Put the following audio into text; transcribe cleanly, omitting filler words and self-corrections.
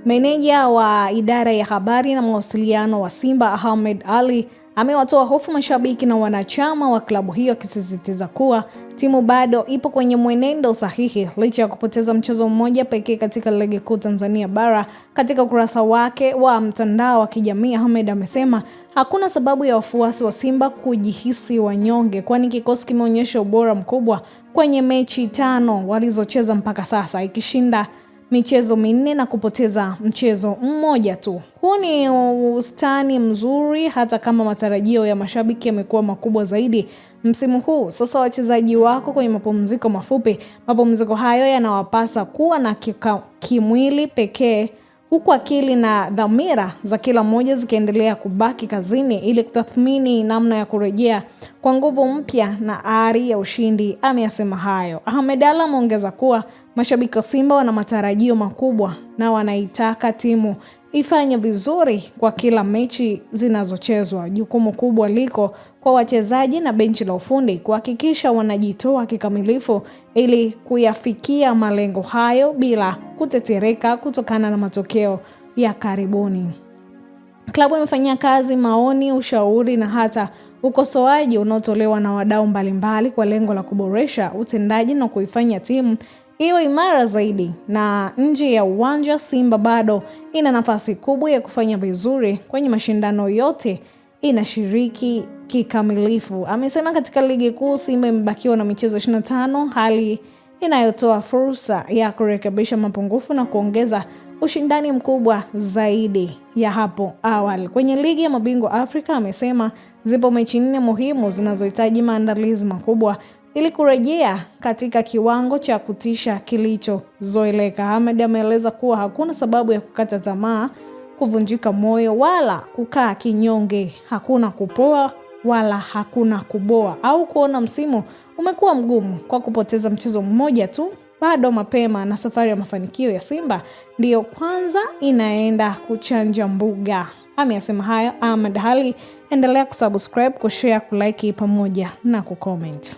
Meneja wa idara ya habari na mawasiliano wa Simba Ahmed Ally amewatoa hofu mashabiki na wanachama wa klabu hiyo, akisisitiza kuwa timu bado ipo kwenye mwenendo sahihi licha ya kupoteza mchezo mmoja pekee katika ligi kuu Tanzania bara. Katika ukurasa wake wa mtandao wa kijamii, Ahmed amesema hakuna sababu ya wafuasi wa Simba kujihisi wanyonge, kwani kikosi kimeonyesha ubora mkubwa kwenye mechi 5 walizocheza mpaka sasa, ikishinda michezo 4 na kupoteza mchezo mmoja tu. Huu ni ustani mzuri hata kama matarajio ya mashabiki yamekuwa makubwa zaidi msimu huu. Sasa wachezaji wako kwenye mapumziko mafupi. Mapumziko hayo yanawapasa kuwa na kimwili pekee, huku akili na dhamira za kila mmoja zikiendelea kubaki kazini ili kutathmini namna ya kurejea kwa nguvu mpya na ari ya ushindi. Ameyasema hayo Ahmed Ally. Ameongeza kuwa mashabiki wa Simba wana matarajio makubwa na wanaitaka timu ifanye vizuri kwa kila mechi zinazochezwa. Jukumu kubwa liko kwa wachezaji na benchi la ufundi kuhakikisha wanajitoa kikamilifu ili kuyafikia malengo hayo bila kutetereka kutokana na matokeo ya karibuni. Klabu imefanyia kazi maoni, ushauri na hata ukosoaji unaotolewa na wadau mbalimbali kwa lengo la kuboresha utendaji na kuifanya timu iwe imara zaidi. Na nje ya uwanja, Simba bado ina nafasi kubwa ya kufanya vizuri kwenye mashindano yote, inashiriki kikamilifu. Amesema katika ligi kuu Simba imebakiwa na michezo 25, hali inayotoa fursa ya kurekebisha mapungufu na kuongeza ushindani mkubwa zaidi ya hapo awali. Kwenye ligi ya mabingwa Afrika, amesema zipo mechi 4 muhimu zinazohitaji maandalizi makubwa ili kurejea katika kiwango cha kutisha kilichozoeleka. Ahmed ameeleza kuwa hakuna sababu ya kukata tamaa, kuvunjika moyo wala kukaa kinyonge. Hakuna kupoa wala hakuna kuboa au kuona msimu umekuwa mgumu kwa kupoteza mchezo mmoja tu. Bado mapema na safari ya mafanikio ya Simba ndiyo kwanza inaenda kuchanja mbuga. Ameyasema hayo Ahmed Ally. Endelea kusubscribe, kushare, kulike pamoja na kucomment.